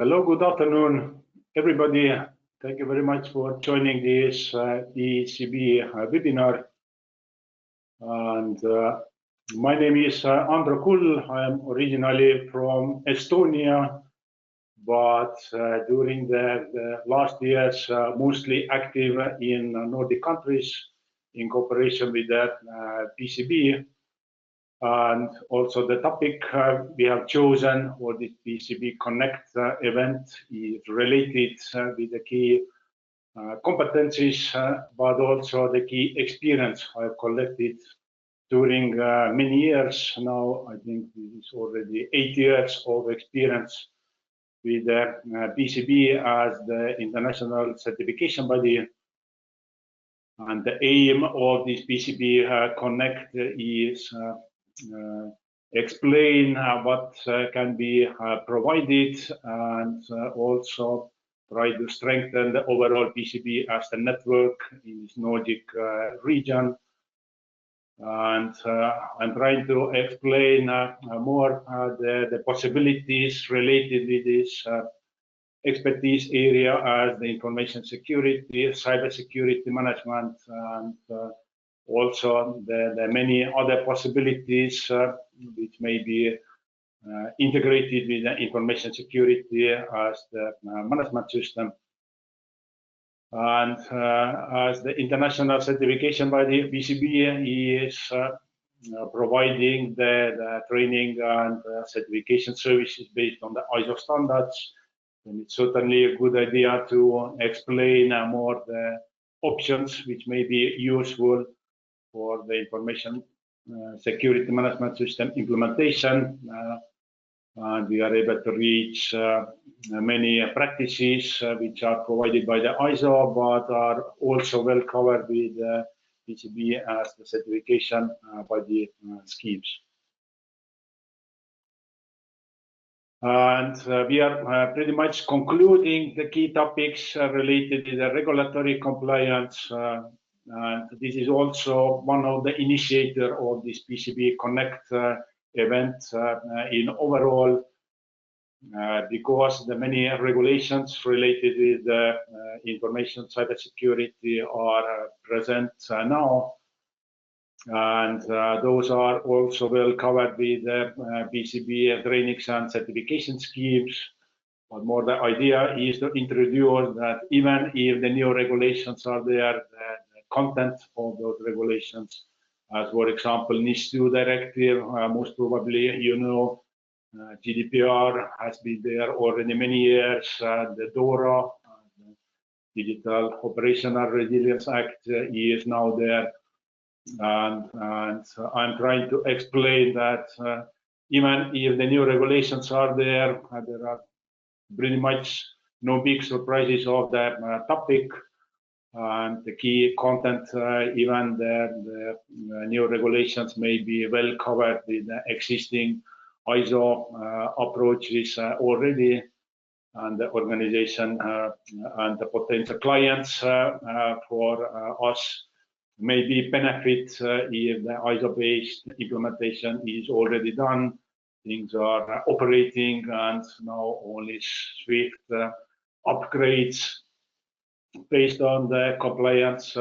Hello, good afternoon, everybody. Thank you very much for joining this PECB webinar. And my name is Andro Kull. I am originally from Estonia, but during the last years, mostly active in Nordic countries in cooperation with the PECB. And also the topic we have chosen for this PECB Connect event is related with the key competencies, but also the key experience I've collected during many years. Now, I think this is already 8 years of experience with the PECB as the international certification body. And the aim of this PECB Connect is explain what can be provided and also try to strengthen the overall PECB as a network in this Nordic region. And I'm trying to explain more the possibilities related with this expertise area as the information security, cybersecurity management, and also the many other possibilities which may be integrated with the information security as the management system. And as the international certification body, PECB is providing the training and certification services based on the ISO standards. And it's certainly a good idea to explain more the options which may be useful for the information security management system implementation. And we are able to reach many practices which are provided by the ISO, but are also well covered with PECB as the certification by the schemes. And we are pretty much concluding the key topics related to the regulatory compliance. And this is also one of the initiators of this PECB Connect event in overall, because the many regulations related with information cybersecurity are present now. And those are also well covered with the PECB trainings and certification schemes. But more the idea is to introduce that even if the new regulations are there, the content of those regulations, as for example, NIS2 directive, most probably you know, GDPR has been there already many years, the DORA, the Digital Operational Resilience Act is now there. And I'm trying to explain that even if the new regulations are there are pretty much no big surprises of the topic. And the key content, even the new regulations may be well covered with the existing ISO approaches already, and the organization and the potential clients for us maybe benefit if the ISO-based implementation is already done. Things are operating, and now only swift upgrades based on the compliance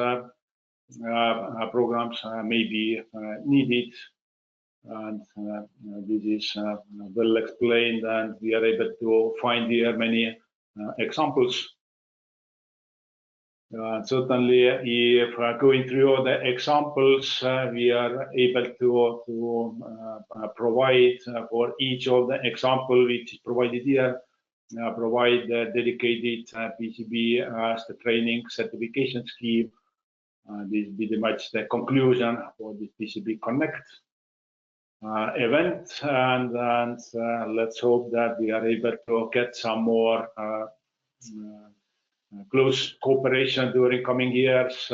programs may be needed. And this is well explained, and we are able to find here many examples. Certainly, if going through all the examples, we are able to provide for each of the example which is provided here, provide the dedicated PECB as the training certification scheme. This will be pretty much the conclusion for the PECB Connect event, and let's hope that we are able to get some more close cooperation during coming years.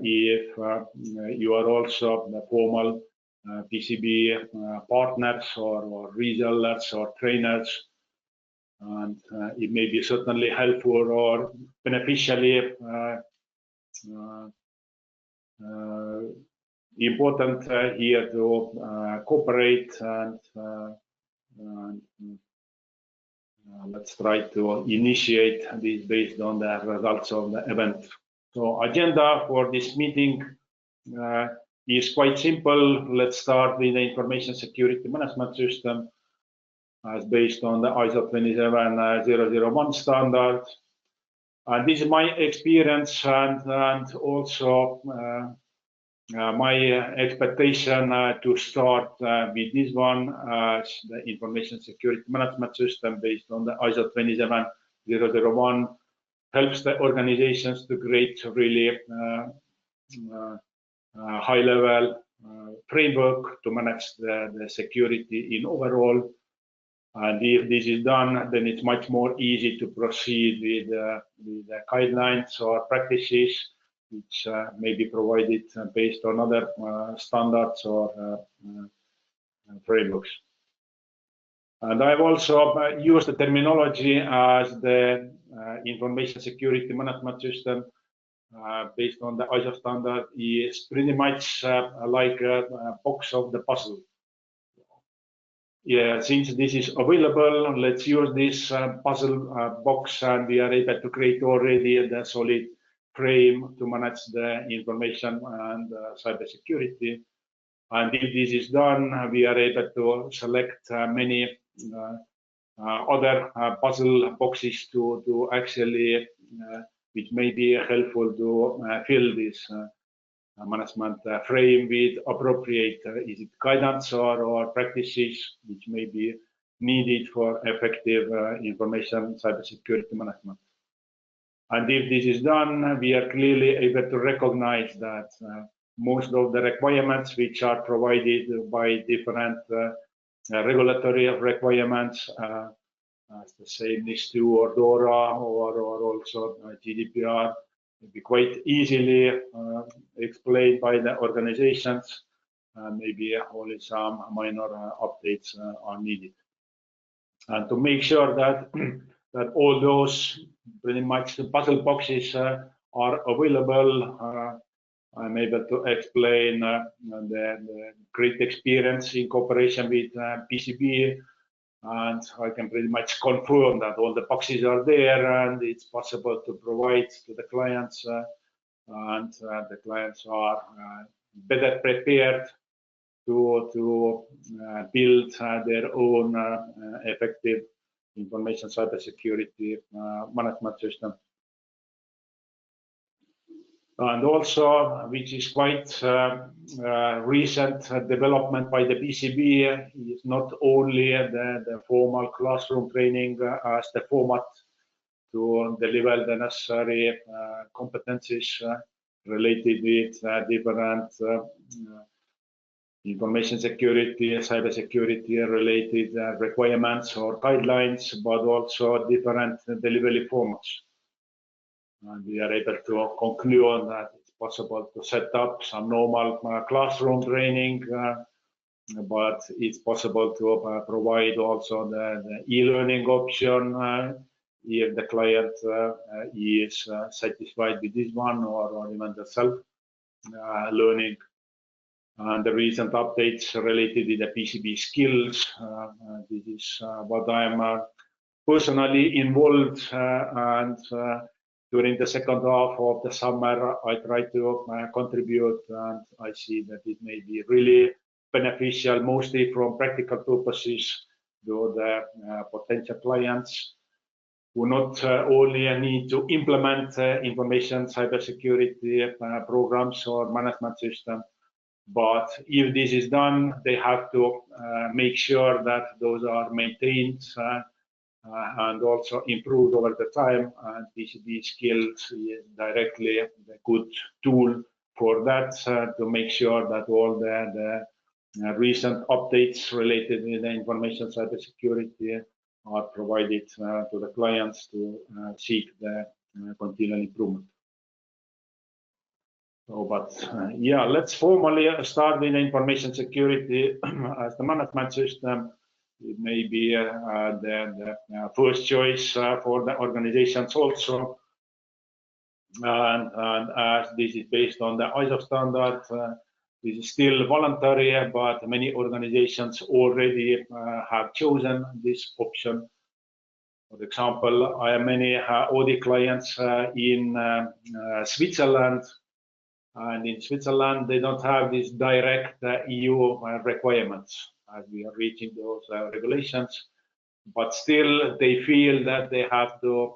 If you are also the formal PECB partners or resellers or trainers, and it may be certainly helpful or beneficially important here to cooperate and let's try to initiate this based on the results of the event. So agenda for this meeting is quite simple. Let's start with the information security management system as based on the ISO 27001 standard. And this is my experience and also my expectation to start with this one as the information security management system based on the ISO 27001 helps the organizations to create really high-level framework to manage the security in overall. And if this is done, then it's much more easy to proceed with the guidelines or practices which may be provided based on other standards or frameworks. And I've also used the terminology as the information security management system based on the ISO standard is pretty much like a box of the puzzle. Yeah, since this is available, let's use this puzzle box, and we are able to create already the solid frame to manage the information and cybersecurity. And if this is done, we are able to select many other puzzle boxes to actually, which may be helpful to fill this management frame with appropriate is it guidance or practices which may be needed for effective information cybersecurity management. And if this is done, we are clearly able to recognize that most of the requirements which are provided by different regulatory requirements, as the same NIS2 or DORA or also GDPR, be quite easily explained by the organizations. Maybe only some minor updates are needed. And to make sure that that all those pretty much the puzzle boxes are available, I'm able to explain the great experience in cooperation with PECB. And I can pretty much confirm that all the boxes are there and it's possible to provide to the clients and the clients are better prepared to build their own effective information cybersecurity management system. And also, which is quite recent development by the PECB, is not only the formal classroom training as the format to deliver the necessary competencies related with different information security, cybersecurity related requirements or guidelines, but also different delivery formats. And we are able to conclude that it's possible to set up some normal classroom training, but it's possible to provide also the e-learning option if the client is satisfied with this one or even the self-learning. And the recent updates related to the PECB skills, this is what I'm personally involved and during the second half of the summer, I try to contribute, and I see that it may be really beneficial, mostly from practical purposes to the potential clients who not only need to implement information cybersecurity programs or management system, but if this is done, they have to make sure that those are maintained and also improved over the time. And PECB skills is directly a good tool for that to make sure that all the recent updates related to the information cybersecurity are provided to the clients to seek the continual improvement. So, but yeah, let's formally start with the information security as the management system. It may be the first choice for the organizations also. And as this is based on the ISO standard, this is still voluntary, but many organizations already have chosen this option. For example, I have many audit clients in Switzerland, and in Switzerland they don't have these direct EU requirements as we are reaching those regulations, but still they feel that they have to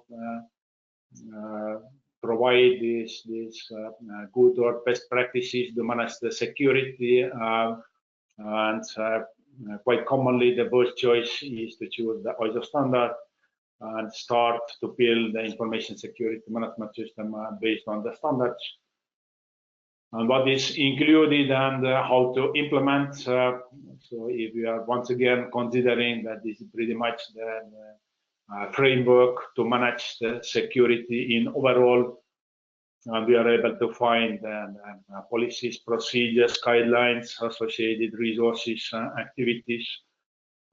provide these good or best practices to manage the security, and quite commonly the first choice is to choose the ISO standard and start to build the information security management system based on the standards. And what is included and how to implement. So if we are once again considering that this is pretty much the framework to manage the security in overall, and we are able to find policies, procedures, guidelines, associated resources, activities.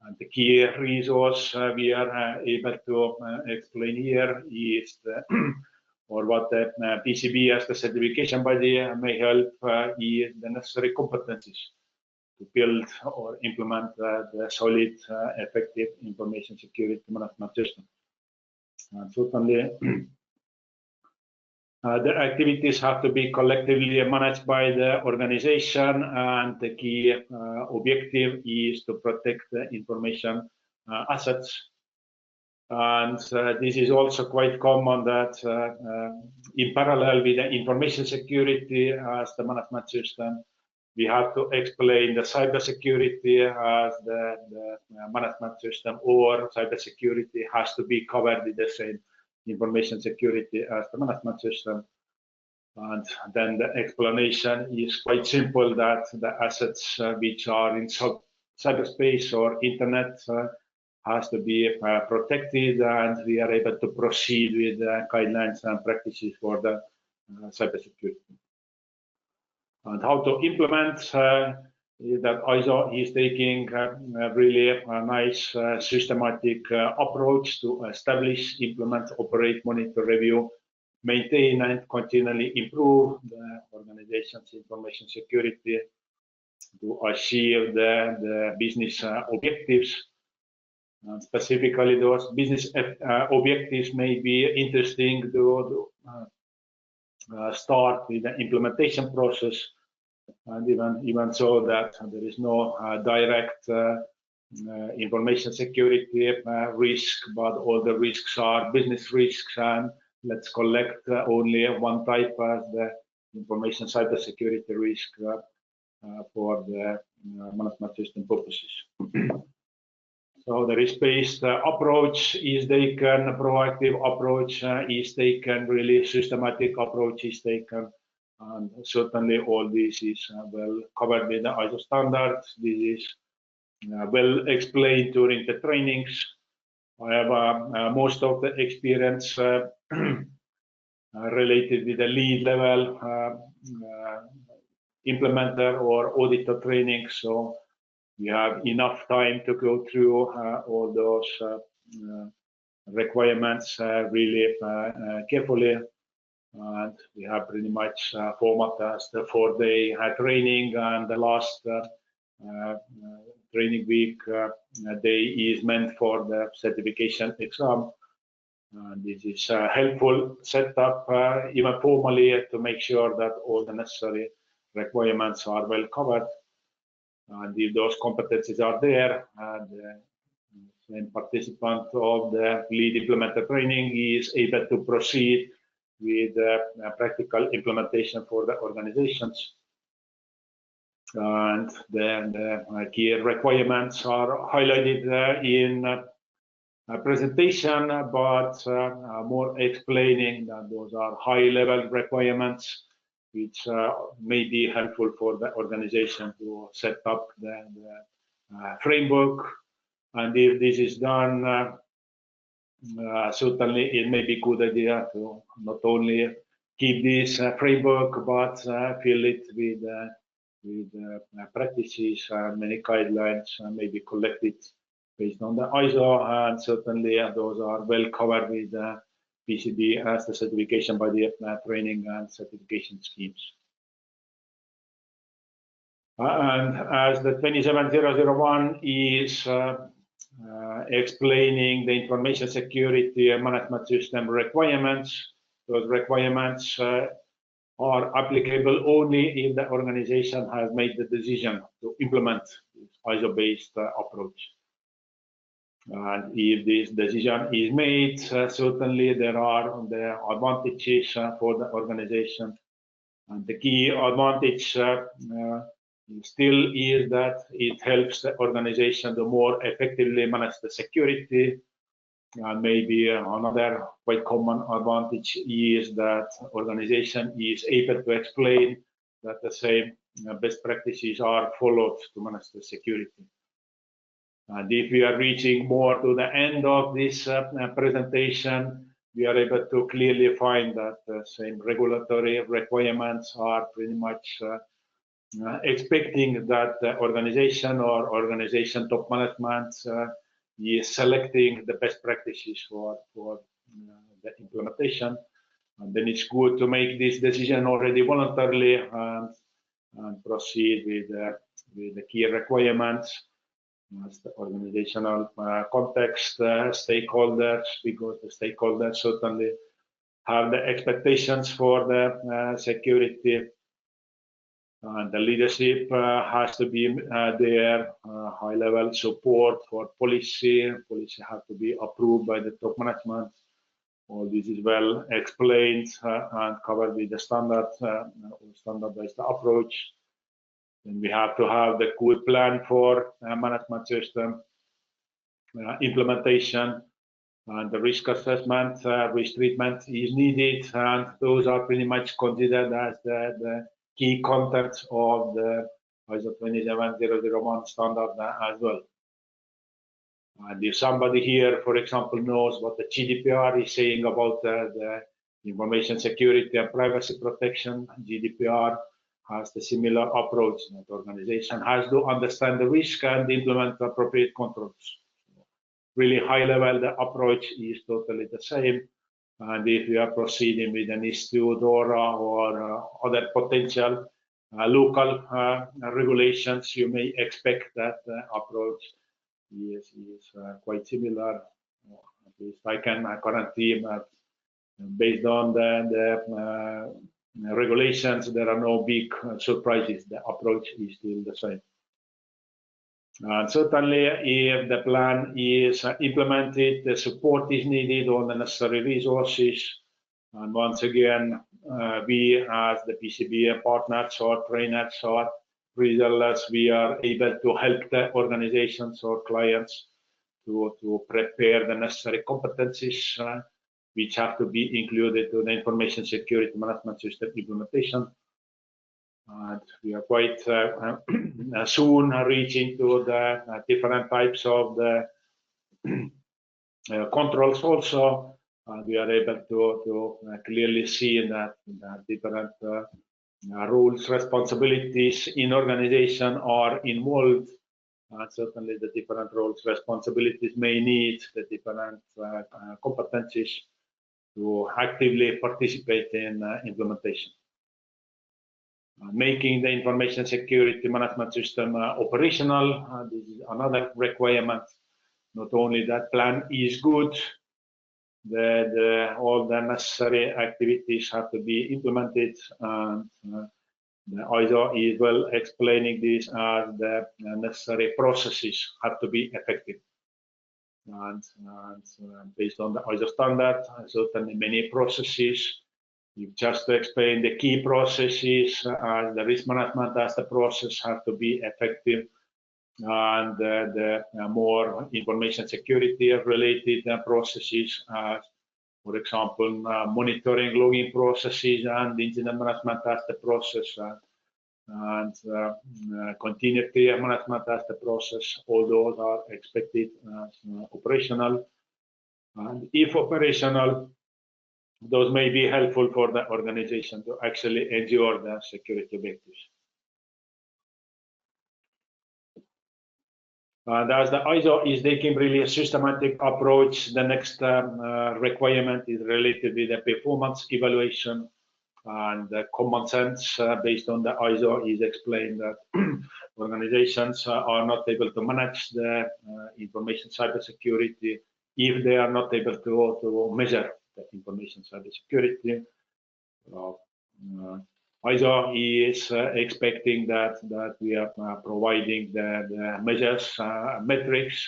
And the key resource we are able to explain here is or what the PECB as the certification body may help is the necessary competencies to build or implement the solid, effective information security management system. And certainly, the activities have to be collectively managed by the organization, and the key objective is to protect the information assets. And this is also quite common that in parallel with the information security as the management system, we have to explain the cybersecurity as the management system, or cybersecurity has to be covered with the same information security as the management system. And then the explanation is quite simple, that the assets which are in cyberspace or internet has to be protected, and we are able to proceed with guidelines and practices for the cybersecurity. And how to implement that ISO is taking a really nice systematic approach to establish, implement, operate, monitor, review, maintain, and continually improve the organization's information security to achieve the business objectives. Specifically, those business objectives may be interesting to start with the implementation process, and even so that there is no direct information security risk, but all the risks are business risks, and let's collect only one type as the information cybersecurity risk for the management system purposes. So the risk-based approach is taken, a proactive approach is taken, really systematic approach is taken, and certainly all this is well covered with the ISO standards. This is well explained during the trainings. I have most of the experience related with the lead level implementer or auditor training, so we have enough time to go through all those requirements really carefully, and we have pretty much format as the 4-day training, and the last training week day is meant for the certification exam. This is a helpful setup, even formally, to make sure that all the necessary requirements are well covered. And if those competencies are there, the same participant of the lead implementer training is able to proceed with practical implementation for the organizations. And then the key requirements are highlighted in a presentation, but more explaining that those are high-level requirements which may be helpful for the organization to set up the framework. And if this is done, certainly it may be a good idea to not only keep this framework, but fill it with practices and many guidelines, maybe collected based on the ISO, and certainly those are well covered with PECB as the certification by the training and certification schemes. And as the 27001 is explaining the information security management system requirements. Those requirements are applicable only if the organization has made the decision to implement this ISO-based approach. And if this decision is made, certainly there are the advantages for the organization. And the key advantage still is that it helps the organization to more effectively manage the security. And maybe another quite common advantage is that organization is able to explain that the same best practices are followed to manage the security. And if we are reaching more to the end of this presentation, we are able to clearly find that the same regulatory requirements are pretty much expecting that the organization or organization top management is selecting the best practices for the implementation. And then it's good to make this decision already voluntarily and proceed with the key requirements. As the organizational context, stakeholders, because the stakeholders certainly have the expectations for the security. The leadership has to be there, high-level support for policy. Policy have to be approved by the top management. All this is well explained and covered with the standardized approach. Then we have to have the good plan for management system implementation, and the risk assessment, risk treatment is needed, and those are pretty much considered as the key contents of the ISO 27001 standard as well. And if somebody here, for example, knows what the GDPR is saying about the information security and privacy protection, GDPR has the similar approach. That organization has to understand the risk and implement appropriate controls. Really high level, the approach is totally the same. And if you are proceeding with an issue or other potential local regulations, you may expect that approach is quite similar. At least I can guarantee that based on the regulations, there are no big surprises. The approach is still the same. And certainly, if the plan is implemented, the support is needed, all the necessary resources. And once again, we as the PECB partners or trainers or resellers, we are able to help the organizations or clients to prepare the necessary competencies which have to be included to the information security management system implementation. And we are quite soon reaching to the different types of the controls also. We are able to clearly see that different roles, responsibilities in organization are involved. Certainly the different roles, responsibilities may need the different competencies to actively participate in implementation. Making the information security management system operational, this is another requirement. Not only that plan is good, all the necessary activities have to be implemented, and the ISO is well explaining this as the necessary processes have to be effective. And based on the ISO standard, certainly many processes. Just to explain the key processes, the risk management as the process have to be effective, and the more information security related processes, for example, monitoring, logging processes, and incident management as the process, and continuity management as the process. All those are expected as operational, and if operational, those may be helpful for the organization to actually ensure the security objectives. And as the ISO is taking really a systematic approach, the next requirement is related with the performance evaluation, and the common sense based on the ISO is explained that organizations are not able to manage the information cybersecurity if they are not able to measure the information cybersecurity. ISO is expecting that we are providing the measures, metrics.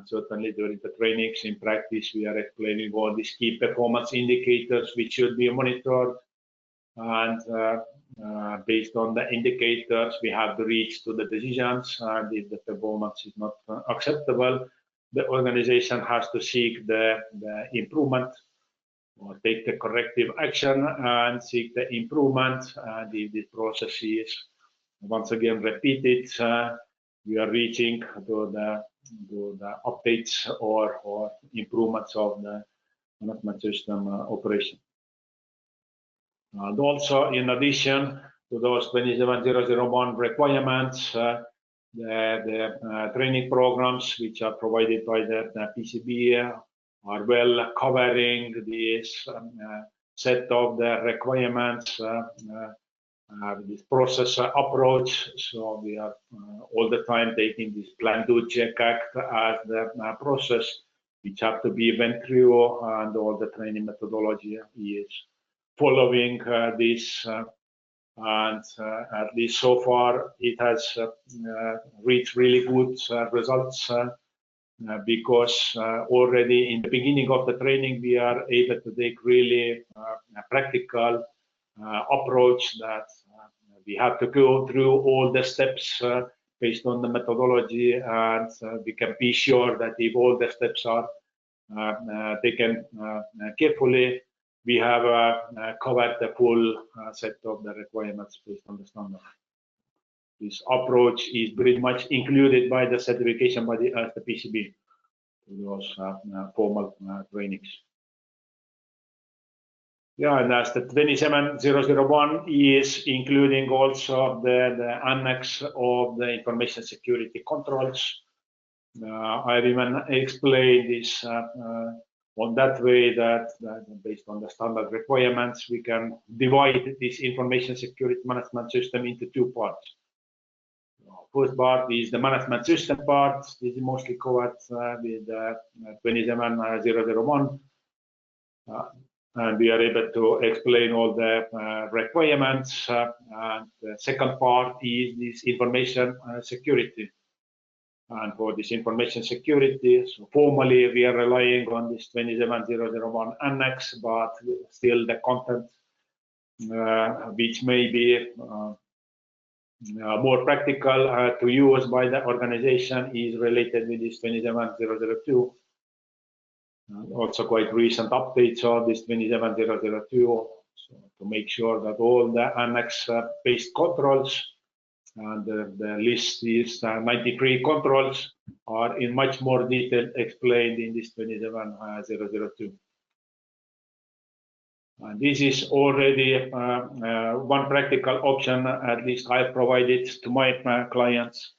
Certainly during the trainings in practice, we are explaining all these key performance indicators which should be monitored. And based on the indicators, we have to reach to the decisions. And if the performance is not acceptable, the organization has to seek the improvement or take the corrective action and seek the improvement. And if this process is once again repeated, we are reaching to the updates or improvements of the management system operation. And also, in addition to those 27001 requirements, the training programs which are provided by the PECB are well covering this set of the requirements, this process approach. So we are all the time taking this plan, do, check, act as the process which have to be went through, and all the training methodology is following this. And at least so far, it has reached really good results. Because already in the beginning of the training, we are able to take really a practical approach that we have to go through all the steps based on the methodology, and we can be sure that if all the steps are taken carefully, we have covered the full set of the requirements based on the standard. This approach is pretty much included by the certification by the PECB to those formal trainings. Yeah, and as the 27001 is including also the annex of the information security controls. I even explained this on that way that based on the standard requirements, we can divide this information security management system into two parts. First part is the management system part. This is mostly covered with 27001. And we are able to explain all the requirements. And the second part is this information security. And for this information security, so formally we are relying on this 27001 annex, but still the content which may be more practical to use by the organization is related with this 27002. Also quite recent updates of this 27002, so to make sure that all the annex-based controls and the list is 93 controls are in much more detail explained in this 27002. And this is already one practical option, at least I provided to my clients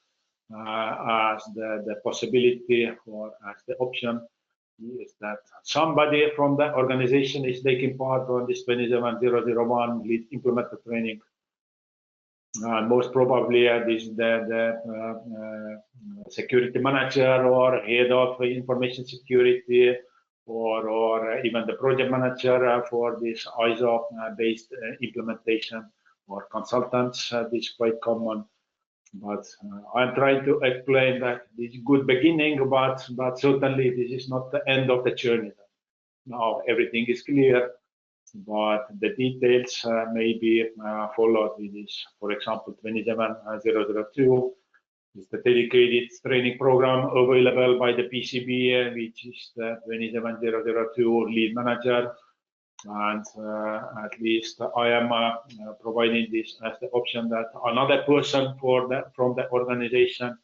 as the possibility or as the option is that somebody from the organization is taking part on this 27001 lead implementer training. And most probably this is the security manager or head of information security, or even the project manager for this ISO-based implementation, or consultants. This is quite common. But I'm trying to explain that this is a good beginning, but certainly this is not the end of the journey. Now everything is clear, but the details may be followed with this. For example, 27002 is the dedicated training program available by the PECB, which is the 27002 lead manager. And at least I am providing this as the option that another person from the organization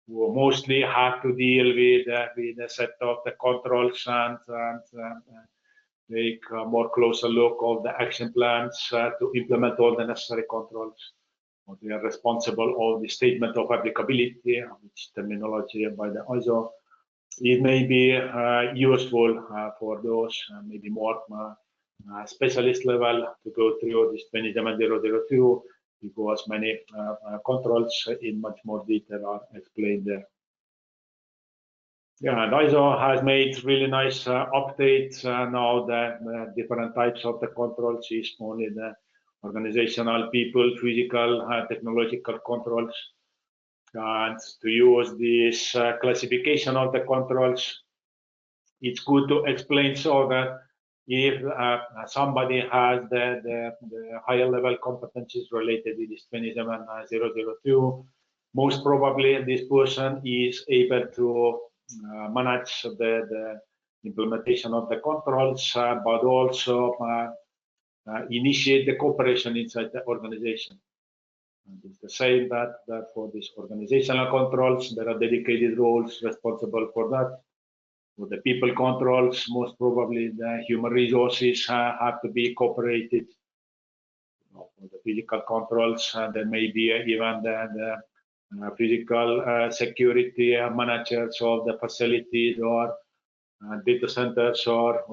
who mostly have to deal with the set of the controls and take a more closer look of the action plans to implement all the necessary controls. They are responsible of the statement of applicability, which terminology by the ISO. It may be useful for those maybe more specialist level to go through this 27002 because many controls in much more detail are explained there. Yeah, and ISO has made really nice updates. Now the different types of the controls is only the organizational, people, physical, technological controls. And to use this classification of the controls, it's good to explain so that if somebody has the higher level competencies related to this 27002, most probably this person is able to manage the implementation of the controls, but also initiate the cooperation inside the organization. And it's the same that for these organizational controls, there are dedicated roles responsible for that. For the people controls, most probably the human resources have to be cooperated. For the physical controls, there may be even the physical security managers of the facilities or data centers or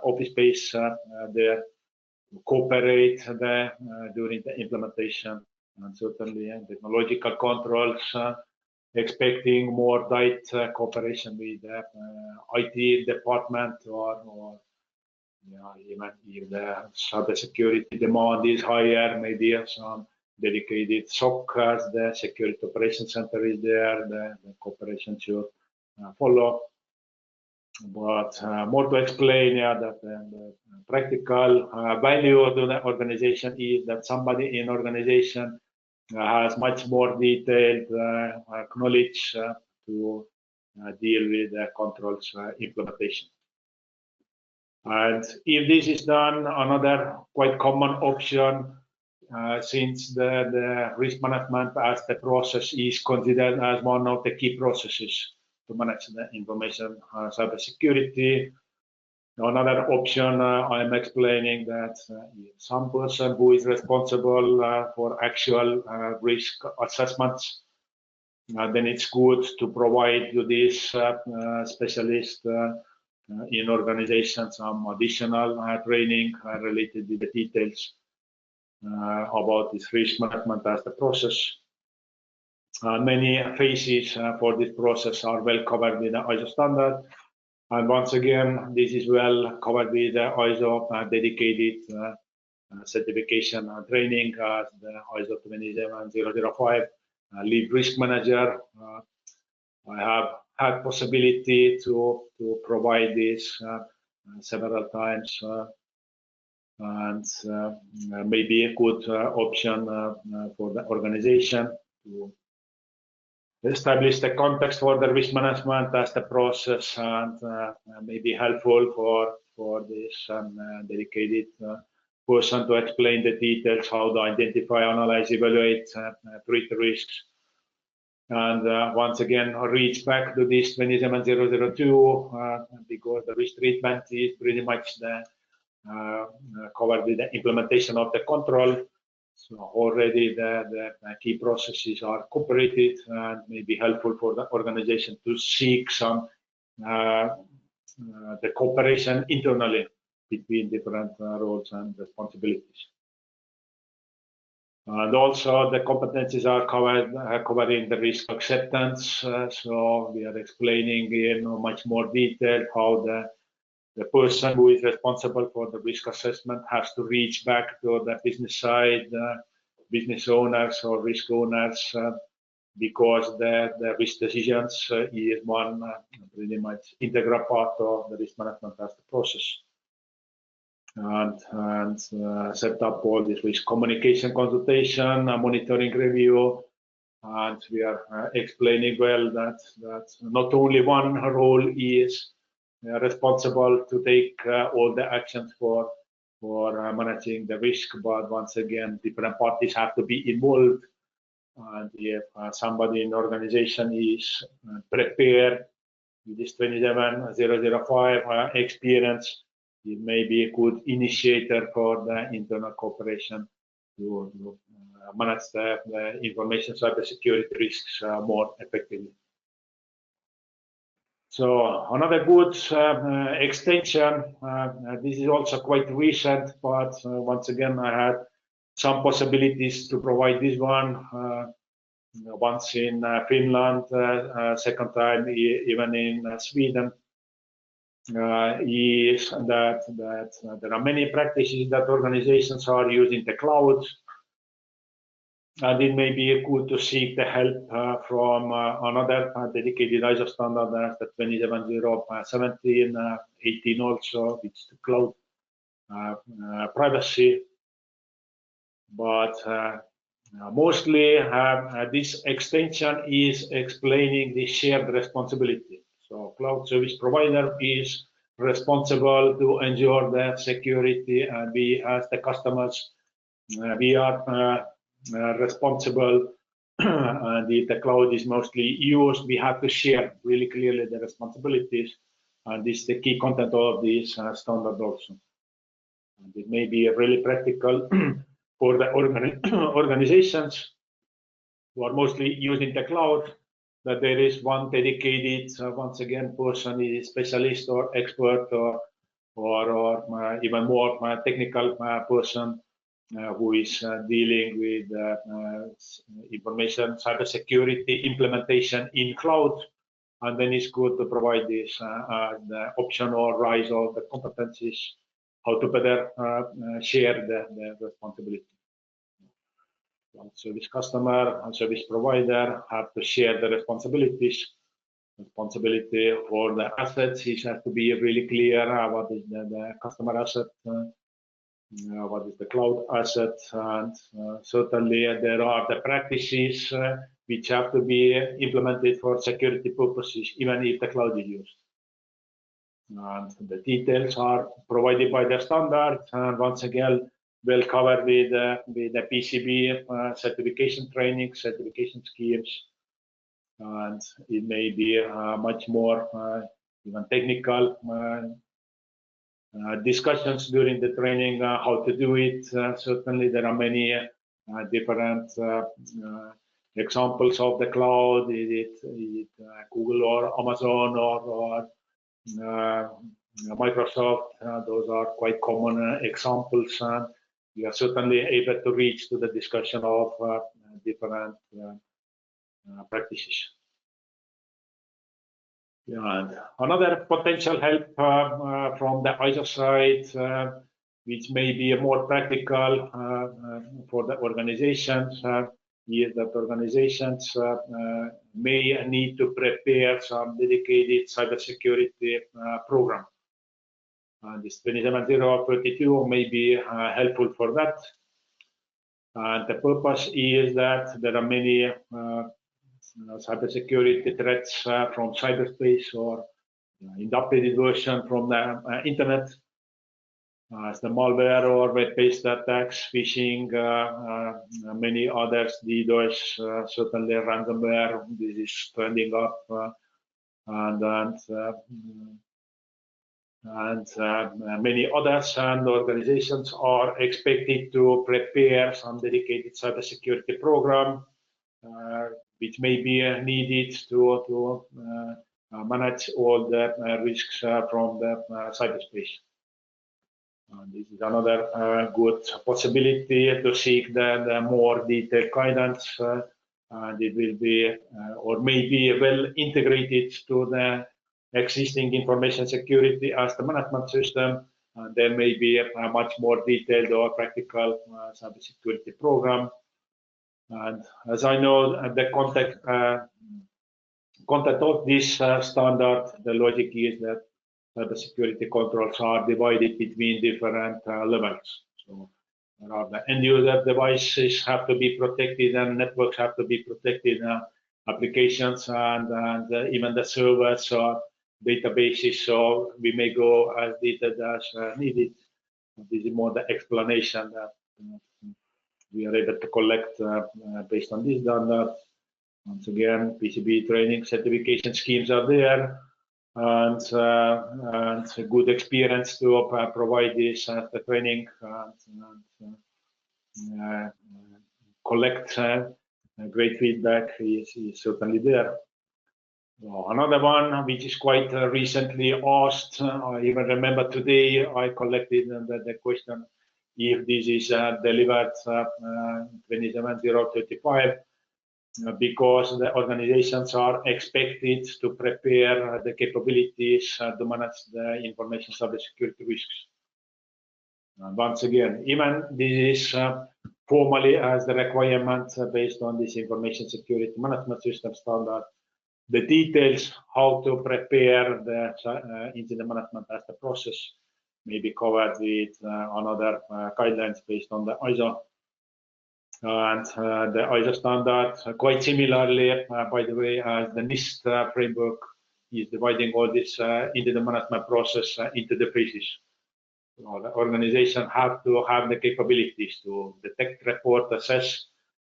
office space there cooperate during the implementation. And certainly technological controls expecting more tight cooperation with the IT department or even if the cybersecurity demand is higher, maybe some dedicated SOC as the Security Operations Center is there, the cooperation should follow. But more to explain, that the practical value of the organization is that somebody in organization has much more detailed knowledge to deal with the controls implementation. And if this is done, another quite common option, since the risk management as the process is considered as one of the key processes to manage the information cybersecurity. Another option I'm explaining that some person who is responsible for actual risk assessments, then it's good to provide to this specialist in organizations some additional training related to the details about this risk management as the process. Many phases for this process are well covered with the ISO standard. And once again, this is well covered with the ISO dedicated certification and training as the ISO 27005 lead risk manager. I have had possibility to provide this several times, and maybe a good option for the organization to establish the context for the risk management as the process, and may be helpful for this dedicated person to explain the details, how to identify, analyze, evaluate, treat the risks. And once again, reach back to this 27002 because the risk treatment is pretty much covered with the implementation of the control. So already the key processes are cooperated and may be helpful for the organization to seek some the cooperation internally between different roles and responsibilities. And also the competencies are covering the risk acceptance. So we are explaining in much more detail how the person who is responsible for the risk assessment has to reach back to the business side, business owners or risk owners, because the risk decisions is one pretty much integral part of the risk management as the process. And set up all this risk communication, consultation, monitoring, review, and we are explaining well that not only one role is responsible to take all the actions for managing the risk, but once again, different parties have to be involved. And if somebody in the organization is prepared with this 27005 experience, it may be a good initiator for the internal cooperation to manage the information cybersecurity risks more effectively. So another good extension, this is also quite recent, but once again, I had some possibilities to provide this one. Once in Finland, second time even in Sweden. Is that there are many practices that organizations are using the cloud, and it may be good to seek the help from another dedicated ISO standard, the 27017, 18 also, which is the cloud privacy. But mostly this extension is explaining the shared responsibility. So cloud service provider is responsible to ensure the security, and we as the customers, we are responsible. And if the cloud is mostly used, we have to share really clearly the responsibilities, and this is the key content of this standard also. And it may be really practical for the organizations who are mostly using the cloud, that there is one dedicated, once again, person, is specialist or expert or even more technical person who is dealing with information cybersecurity implementation in cloud. And then it's good to provide this the option or rise of the competencies, how to better share the responsibility. Service customer and service provider have to share the responsibilities. Responsibility for the assets is has to be really clear. What is the customer asset? What is the cloud asset? And certainly there are the practices which have to be implemented for security purposes, even if the cloud is used. And the details are provided by the standard, and once again, well covered with the PECB certification training, certification schemes, and it may be much more even technical discussions during the training, how to do it. Certainly, there are many different examples of the cloud. Is it Google or Amazon or Microsoft? Those are quite common examples. We are certainly able to reach to the discussion of different practices. Yeah, and another potential help from the ISO side, which may be more practical for the organizations, is that organizations may need to prepare some dedicated cybersecurity program. This 27032 may be helpful for that. And the purpose is that there are many cybersecurity threats from cyberspace or in the updated version from the internet, as the malware or web-based attacks, phishing, many others, DDoS, certainly ransomware. This is trending up, and many others, and organizations are expected to prepare some dedicated cybersecurity program, which may be needed to manage all the risks from the cyberspace. This is another good possibility to seek the more detailed guidance, and it will be or may be well integrated to the existing information security as the management system. There may be a much more detailed or practical cybersecurity program. And as I know, the content of this standard, the logic is that cybersecurity controls are divided between different levels. So there are the end user devices have to be protected, and networks have to be protected, applications and even the servers or databases. So we may go as detailed as needed. This is more the explanation that we are able to collect based on this standard. Once again, PECB training certification schemes are there, and a good experience to provide this the training and collect great feedback is certainly there. Another one which is quite recently asked, I even remember today I collected the question, if this is delivered 27035, because the organizations are expected to prepare the capabilities to manage the information cybersecurity risks. Once again, even this is formally as the requirement based on this information security management system standard, the details how to prepare the incident management as the process may be covered with another guidelines based on the ISO. And the ISO standard, quite similarly, by the way, as the NIST framework is dividing all this incident management process into the phases. The organization have to have the capabilities to detect, report, assess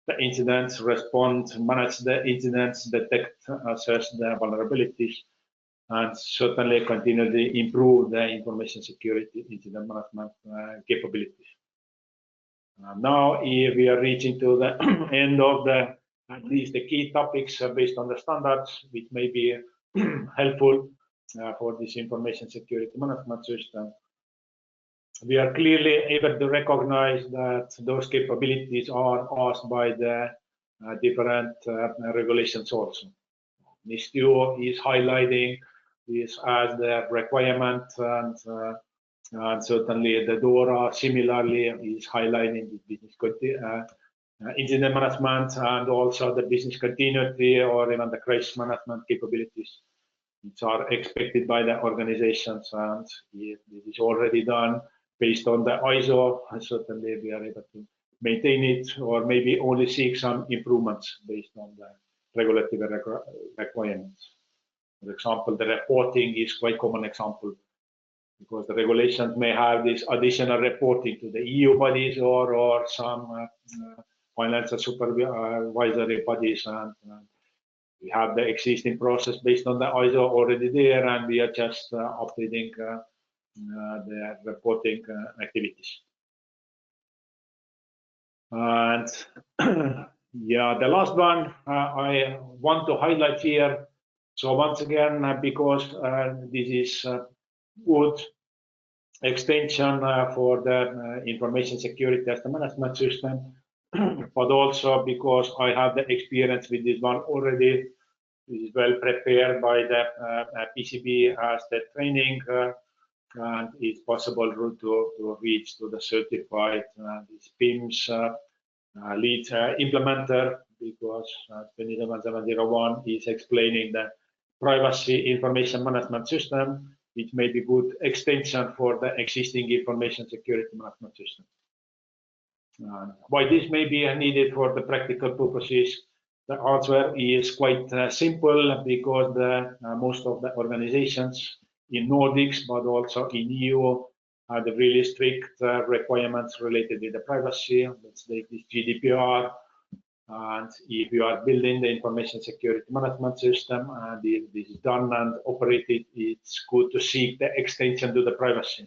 the incidents, respond, manage the incidents, detect, assess the vulnerabilities, and certainly continually improve the information security incident management capabilities. Now, if we are reaching to the end of at least the key topics based on the standards, which may be helpful for this information security management system. We are clearly able to recognize that those capabilities are asked by the different regulations also. NIST is highlighting this as the requirement, and certainly the DORA similarly is highlighting the business incident management and also the business continuity or even the crisis management capabilities, which are expected by the organizations, and if this is already done based on the ISO, certainly we are able to maintain it or maybe only seek some improvements based on the regulatory requirements. For example, the reporting is quite common example, because the regulations may have this additional reporting to the EU bodies or some financial supervisory bodies, and we have the existing process based on the ISO already there, and we are just updating the reporting activities. And yeah, the last one I want to highlight here. So once again, because this is good extension for the information security as the management system, but also because I have the experience with this one already. This is well prepared by the PECB as the training, and it's possible to reach to the certified PIMS lead implementer, because 27701 is explaining the privacy information management system, which may be good extension for the existing information security management system. Why this may be needed for the practical purposes, the answer is quite simple, because the most of the organizations in Nordics, but also in EU, have the really strict requirements related with the privacy. Let's take this GDPR. And if you are building the information security management system and if this is done and operated, it's good to seek the extension to the privacy,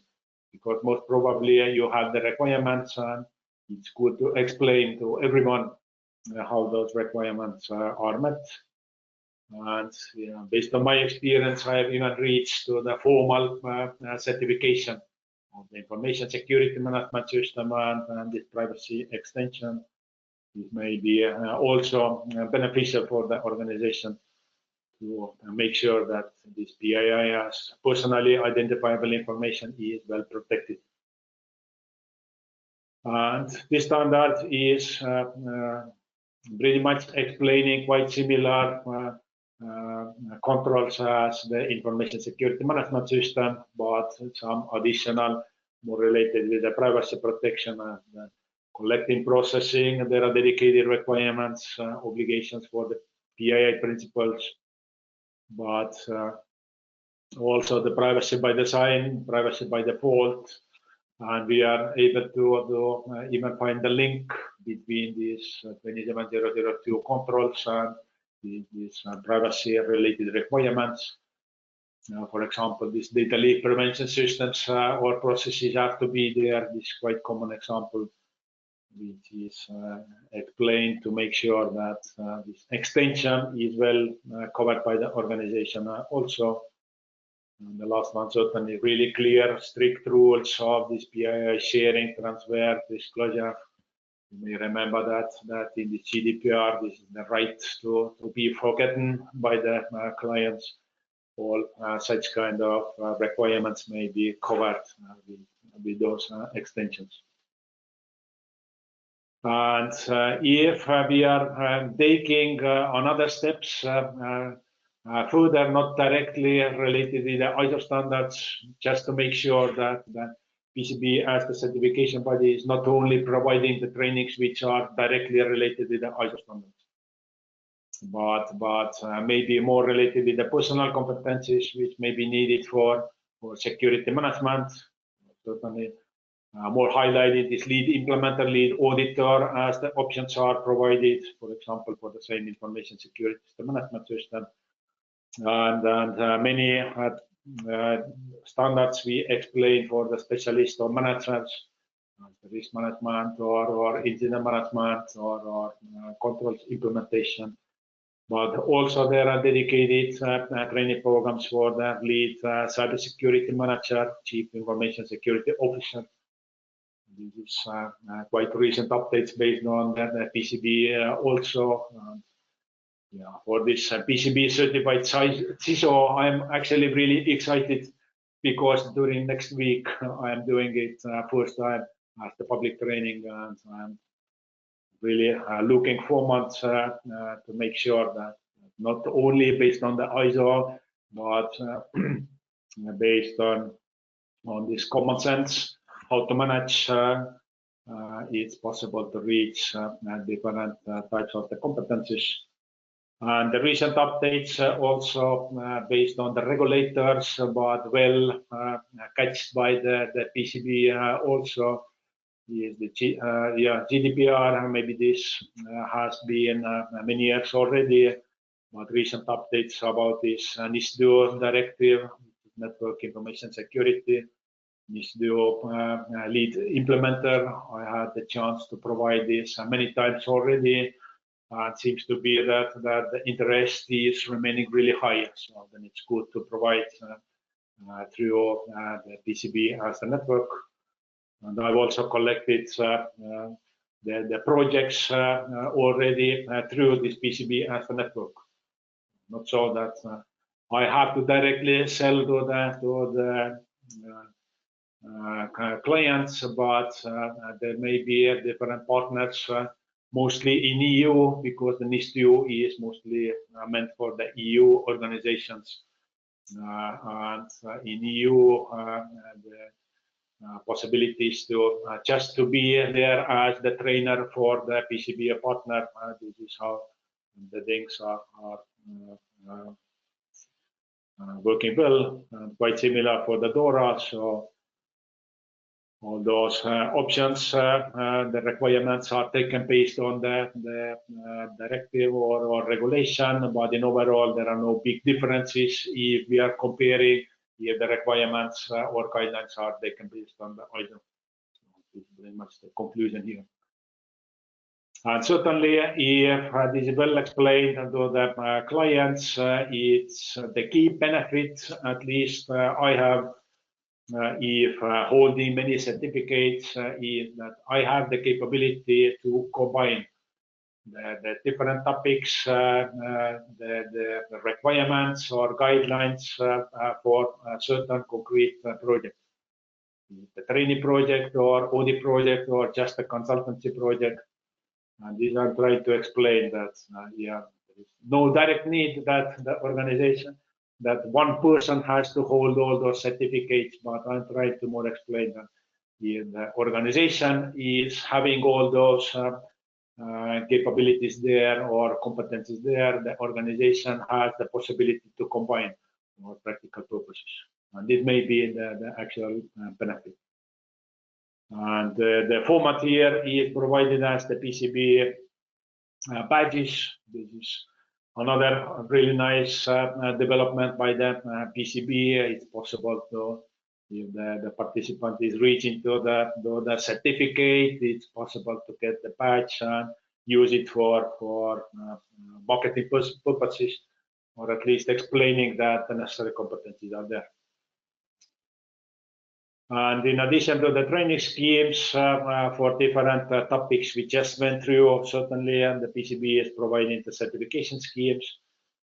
because most probably you have the requirements, and it's good to explain to everyone how those requirements are met. And based on my experience, I have even reached to the formal certification of the information security management system and this privacy extension. It may be also beneficial for the organization to make sure that this PII as personally identifiable information is well protected. And this standard is pretty much explaining quite similar controls as the information security management system, but some additional more related with the privacy protection and collecting, processing. There are dedicated requirements, obligations for the PII principles, but also the privacy by design, privacy by default, and we are able to even find the link between these 27002 controls and these privacy-related requirements. For example, these data leak prevention systems or processes have to be there. This is quite common example, which is explained to make sure that this extension is well covered by the organization also. And the last one, certainly really clear, strict rules of this PII sharing, transfer, disclosure. You may remember that in the GDPR, this is the right to be forgotten by the clients. All such kind of requirements may be covered with those extensions. And if we are taking another steps further, not directly related to the ISO standards, just to make sure that PCB as the certification body is not only providing the trainings which are directly related to the ISO standards, but maybe more related to the personal competencies which may be needed for security management. Certainly more highlighted is lead implementer, lead auditor, as the options are provided, for example, for the same information security management system. And many standards we explain for the specialist or managers, risk management or incident management or controls implementation. But also there are dedicated training programs for the lead cybersecurity manager, chief information security officer. This is quite recent updates based on the PCB also. Yeah, for this PCB certified CISO, I'm actually really excited because during next week I'm doing it first time as the public training, and I'm really looking forward to make sure that not only based on the ISO, but based on this common sense, how to manage, it's possible to reach different types of the competencies. And the recent updates also based on the regulators, but well catched by the PCB also is the GDPR. Maybe this has been many years already, but recent updates about this NIS2 directive, network information security, NIS2 lead implementer. I had the chance to provide this many times already. It seems to be that the interest is remaining really high, so then it's good to provide through the PCB as a network. And I've also collected the projects already through this PCB as a network. Not so that I have to directly sell to the clients, but there may be different partners. Mostly in EU, because the NIS2 is mostly meant for the EU organizations. And in EU, the possibilities to just to be there as the trainer for the PCB partner. This is how the things are working well, quite similar for the DORA. So all those options, the requirements are taken based on the directive or regulation, but in overall there are no big differences if we are comparing if the requirements or guidelines are taken based on the ISO. This is very much the conclusion here. And certainly, if this is well explained to the clients, it's the key benefit, at least I have. If holding many certificates, is that I have the capability to combine the different topics, the requirements or guidelines for a certain concrete project. The training project or audit project or just a consultancy project. And this I'm trying to explain that, yeah, there is no direct need that the organization, that one person has to hold all those certificates, but I'm trying to more explain that the organization is having all those capabilities there or competencies there. The organization has the possibility to combine for practical purposes. And this may be the actual benefit. And the format here is provided as the PCB badges. This is another really nice development by the PCB. It's possible to, if the participant is reaching to the certificate, it's possible to get the badge and use it for marketing purposes, or at least explaining that the necessary competencies are there. And in addition to the training schemes for different topics we just went through, certainly the PCB is providing the certification schemes.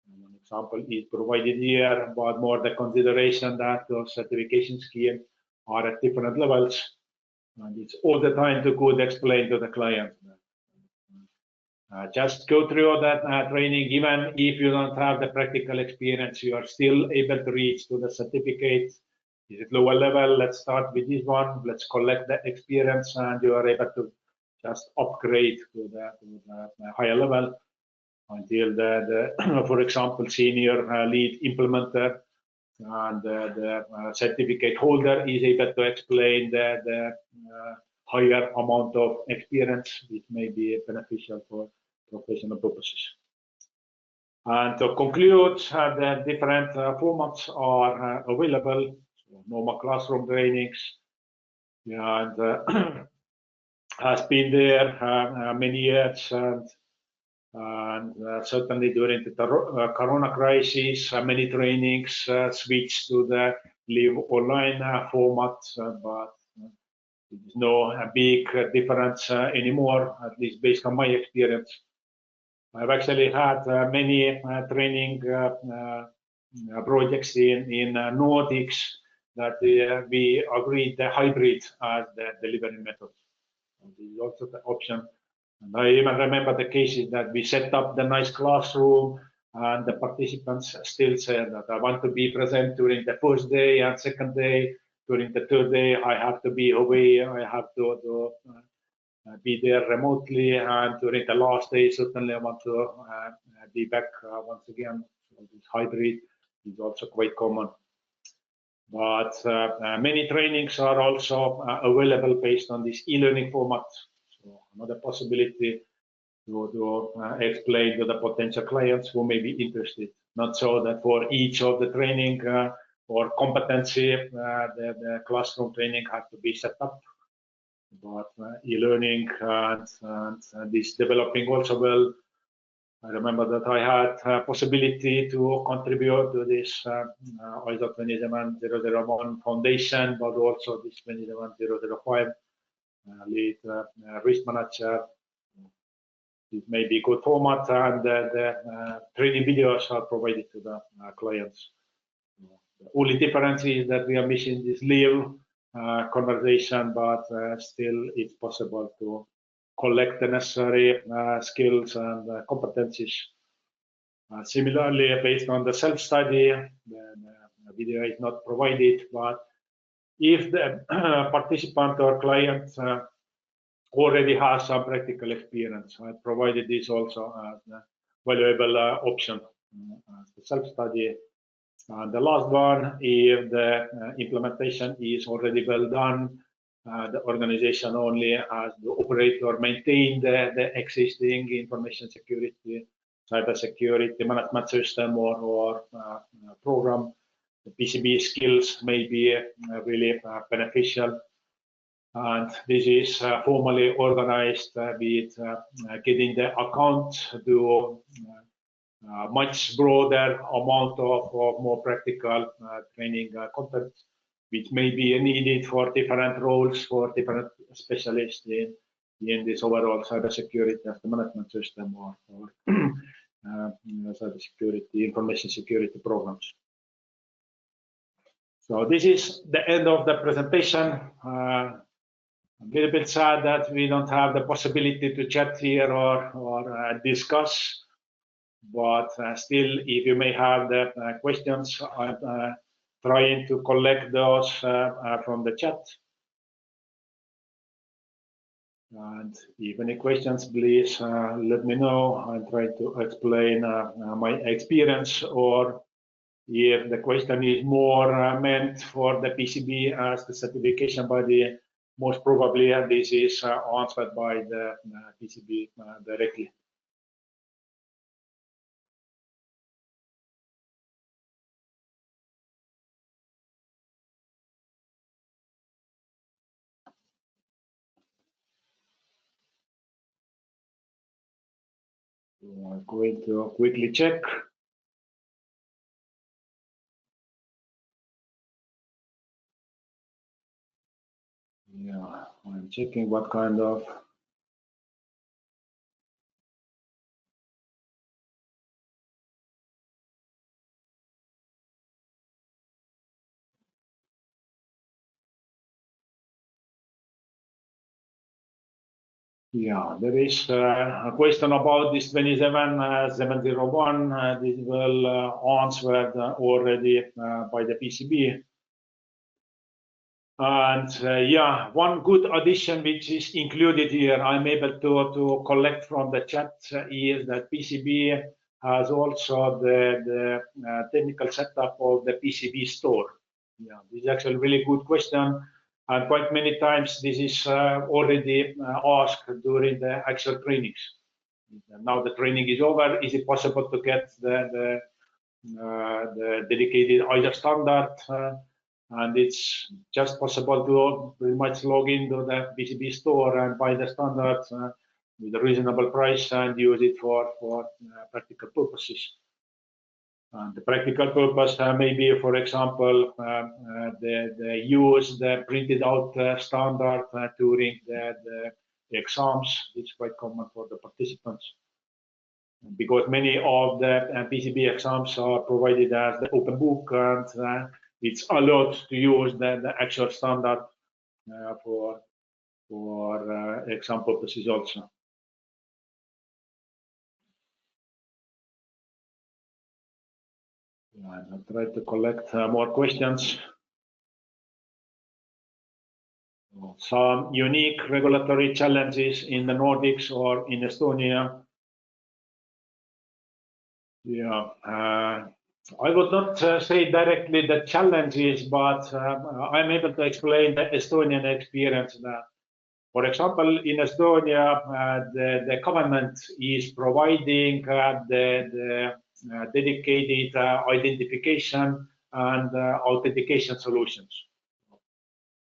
An example is provided here, but more the consideration that those certification schemes are at different levels. And it's all the time to good explain to the client. Just go through that training, even if you don't have the practical experience, you are still able to reach to the certificate. Is it lower level? Let's start with this one. Let's collect the experience, and you are able to just upgrade to the higher level until for example, senior lead implementer and the certificate holder is able to explain the higher amount of experience, which may be beneficial for professional purposes. And to conclude, the different formats are available. So normal classroom trainings, and has been there many years, and certainly during the Corona crisis, many trainings switched to the live online format, but there is no big difference anymore, at least based on my experience. I've actually had many training projects in Nordics that we agreed the hybrid as the delivery method. And this is also the option. And I even remember the cases that we set up the nice classroom and the participants still said that I want to be present during the first day and second day. During the third day, I have to be away. I have to be there remotely. And during the last day, certainly I want to be back once again. So this hybrid is also quite common. But many trainings are also available based on this e-learning format. So another possibility to explain to the potential clients who may be interested. Not so that for each of the training or competency, the classroom training has to be set up, but e-learning and this developing also well. I remember that I had a possibility to contribute to this ISO 27001 foundation, but also this 27005 lead risk manager. It may be good format, and the training videos are provided to the clients. The only difference is that we are missing this live conversation, but still it's possible to collect the necessary skills and competencies. Similarly, based on the self-study, the video is not provided, but if the participant or client already has some practical experience, I provided this also as a valuable option as the self-study. And the last one, if the implementation is already well done, the organization only has to operate or maintain the existing information security, cybersecurity management system or program. The PCB skills may be really beneficial. And this is formally organized with getting the account to much broader amount of more practical training content, which may be needed for different roles, for different specialists in this overall cybersecurity as the management system or cybersecurity, information security programs. So this is the end of the presentation. A little bit sad that we don't have the possibility to chat here or discuss, but still, if you may have the questions, I'm trying to collect those from the chat. And if any questions, please let me know. I'll try to explain my experience, or if the question is more meant for the PCB as the certification body, most probably this is answered by the PCB directly. So I'm going to quickly check. I'm checking what kind of. Yeah, there is a question about this 27701. This will answered already by the PCB. And yeah, one good addition which is included here, I'm able to collect from the chat is that PCB has also the technical setup of the PCB store. Yeah, this is actually a really good question. And quite many times this is already asked during the actual trainings. Now the training is over. Is it possible to get the dedicated ISO standard? And it's just possible to pretty much log into the PCB store and buy the standards with a reasonable price and use it for practical purposes. The practical purpose may be, for example, the use the printed out standard during the exams. It's quite common for the participants because many of the PCB exams are provided as the open book, and it's allowed to use the actual standard for exam purposes also. I'll try to collect more questions. Some unique regulatory challenges in the Nordics or in Estonia. Yeah, I would not say directly the challenges, but I'm able to explain the Estonian experience. That, for example, in Estonia, the government is providing the dedicated identification and authentication solutions.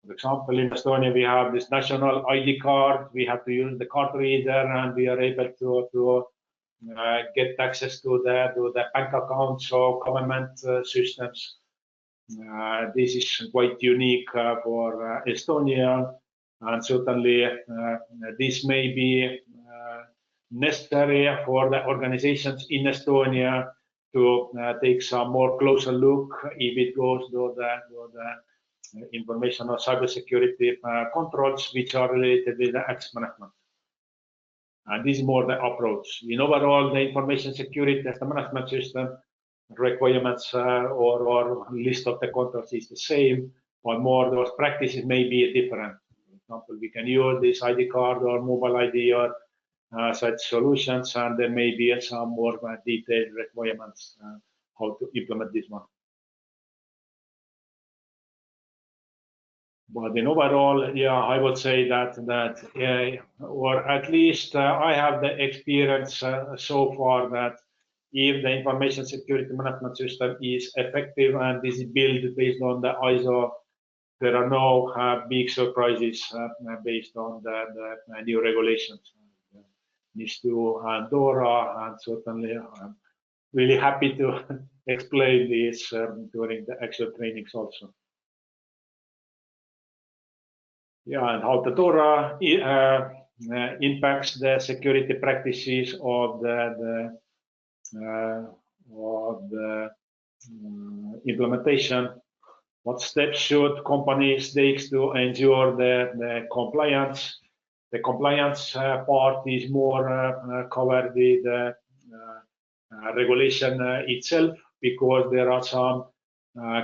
For example, in Estonia, we have this national ID card. We have to use the card reader, and we are able to get access to the bank accounts or government systems. This is quite unique for Estonia, and certainly this may be necessary for the organizations in Estonia to take some more closer look if it goes to the information or cybersecurity controls which are related with the access management. And this is more the approach. In overall, the information security as the management system requirements or list of the controls is the same, but more those practices may be different. For example, we can use this ID card or mobile ID or such solutions, and there may be some more detailed requirements how to implement this one. But in overall, yeah, I would say that or at least I have the experience so far that if the information security management system is effective and is built based on the ISO, there are no big surprises based on the new regulations. NIS2 and DORA, and certainly I'm really happy to explain this during the actual trainings also. Yeah, and how the DORA impacts the security practices of the implementation. What steps should companies take to ensure the compliance? The compliance part is more covered with the regulation itself, because there are some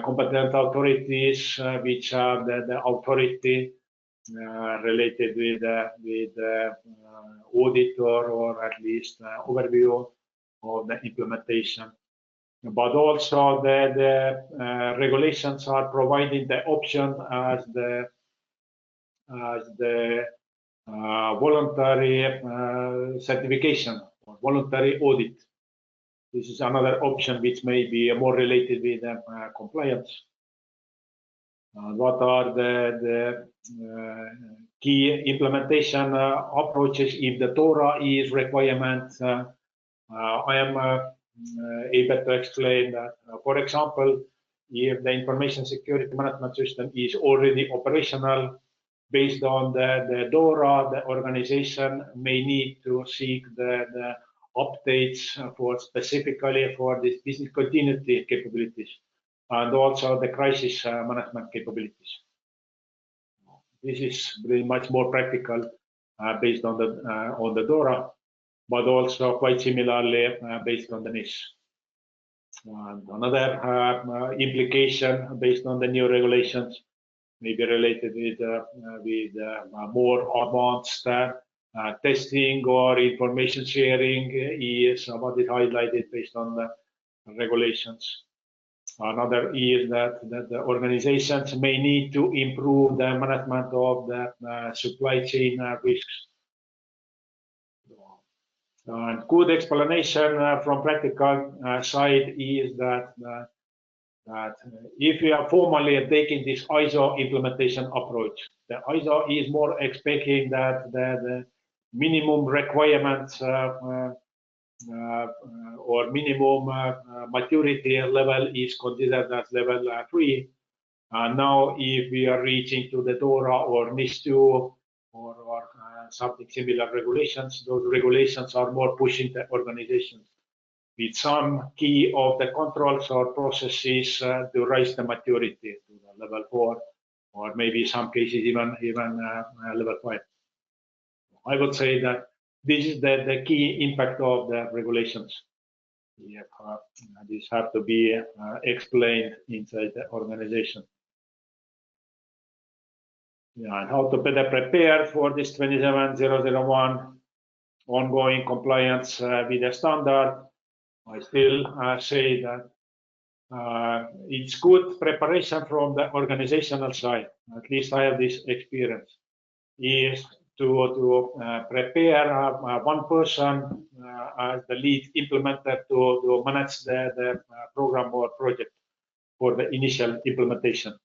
competent authorities which have the authority related with audit or at least overview of the implementation. But also the regulations are providing the option as the voluntary certification or voluntary audit. This is another option which may be more related with compliance. What are the key implementation approaches if the DORA is requirement? I am able to explain that, for example, if the information security management system is already operational, based on the DORA, the organization may need to seek the updates for specifically for this business continuity capabilities and also the crisis management capabilities. This is very much more practical based on the DORA, but also quite similarly based on the NIS. And another implication based on the new regulations may be related with more advanced testing or information sharing is what is highlighted based on the regulations. Another is that the organizations may need to improve the management of the supply chain risks. And good explanation from practical side is that if we are formally taking this ISO implementation approach, the ISO is more expecting that the minimum requirements or minimum maturity level is considered as level 3. Now, if we are reaching to the DORA or NIS2 or something similar regulations, those regulations are more pushing the organizations with some key of the controls or processes to raise the maturity to the level 4, or maybe some cases even level 5. I would say that this is the key impact of the regulations. These have to be explained inside the organization. Yeah, and how to better prepare for this 27001 ongoing compliance with the standard. I still say that it's good preparation from the organizational side. At least I have this experience. Is to prepare one person as the lead implementer to manage the program or project for the initial implementation.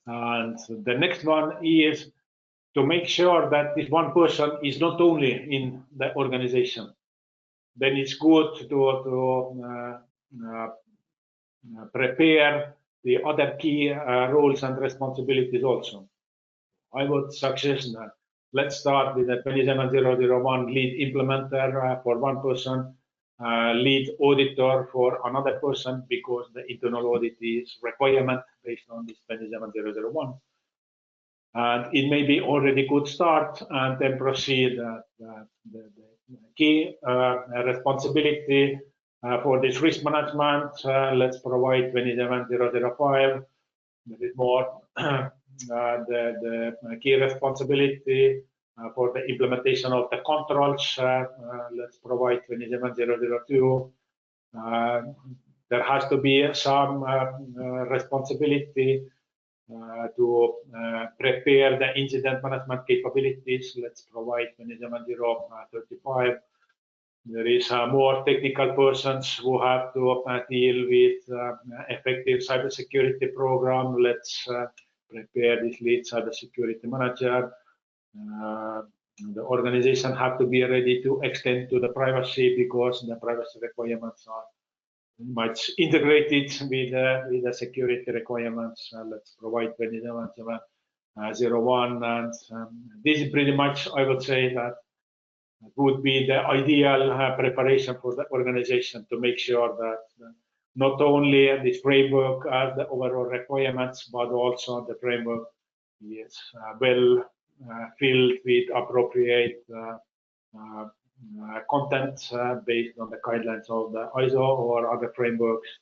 And the next one is to make sure that this one person is not only in the organization. Then it's good to prepare the other key roles and responsibilities also. I would suggest that let's start with the 27001 lead implementer for one person, lead auditor for another person, because the internal audit is requirement based on this 27001. And it may be already good start, and then proceed the key responsibility for this risk management. Let's provide 27005. There is more the key responsibility for the implementation of the controls. Let's provide 27002. There has to be some responsibility to prepare the incident management capabilities. Let's provide 27035. There is more technical persons who have to deal with effective cybersecurity program. Let's prepare this lead cybersecurity manager. The organization have to be ready to extend to the privacy, because the privacy requirements are much integrated with the security requirements. Let's provide 27001, and this is pretty much, I would say, that would be the ideal preparation for the organization to make sure that not only this framework has the overall requirements, but also the framework is well filled with appropriate content based on the guidelines of the ISO or other frameworks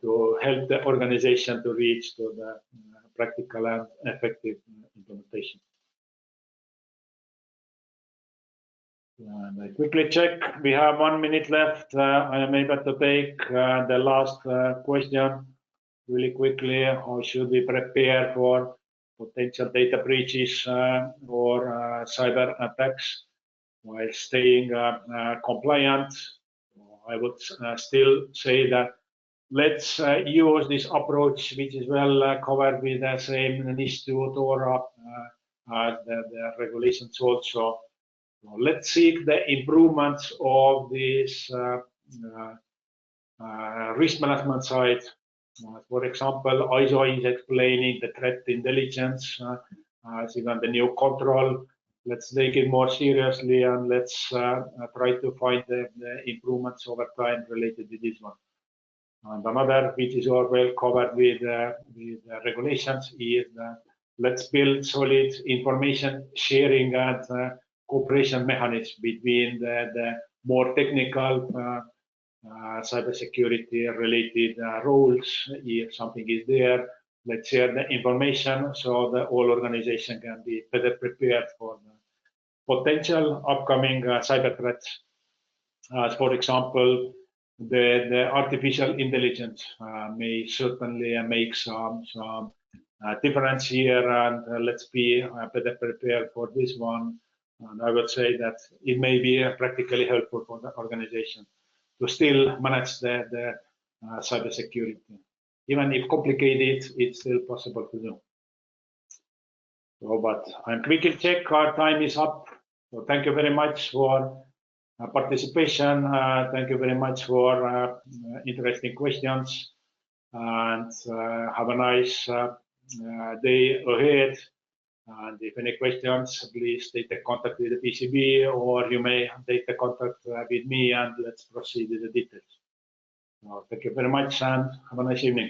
to help the organization to reach to the practical and effective implementation. And I quickly check. We have 1 minute left. I am able to take the last question really quickly. How should we prepare for potential data breaches or cyber attacks while staying compliant? I would still say that let's use this approach, which is well covered with the same NIS2 DORA as the regulations also. Let's seek the improvements of this risk management side. For example, ISO is explaining the threat intelligence, even the new control. Let's take it more seriously and let's try to find the improvements over time related to this one. And another, which is all well covered with regulations, is let's build solid information sharing and cooperation mechanisms between the more technical cybersecurity related roles. If something is there, let's share the information so the whole organization can be better prepared for the potential upcoming cyber threats. For example, the artificial intelligence may certainly make some difference here, and let's be better prepared for this one. And I would say that it may be practically helpful for the organization to still manage the cybersecurity. Even if complicated, it's still possible to do. So, but I'm quickly check, our time is up. So thank you very much for participation. Thank you very much for interesting questions, and have a nice day ahead. And if any questions, please take the contact with the PECB, or you may take the contact with me, and let's proceed with the details. Thank you very much, and have a nice evening.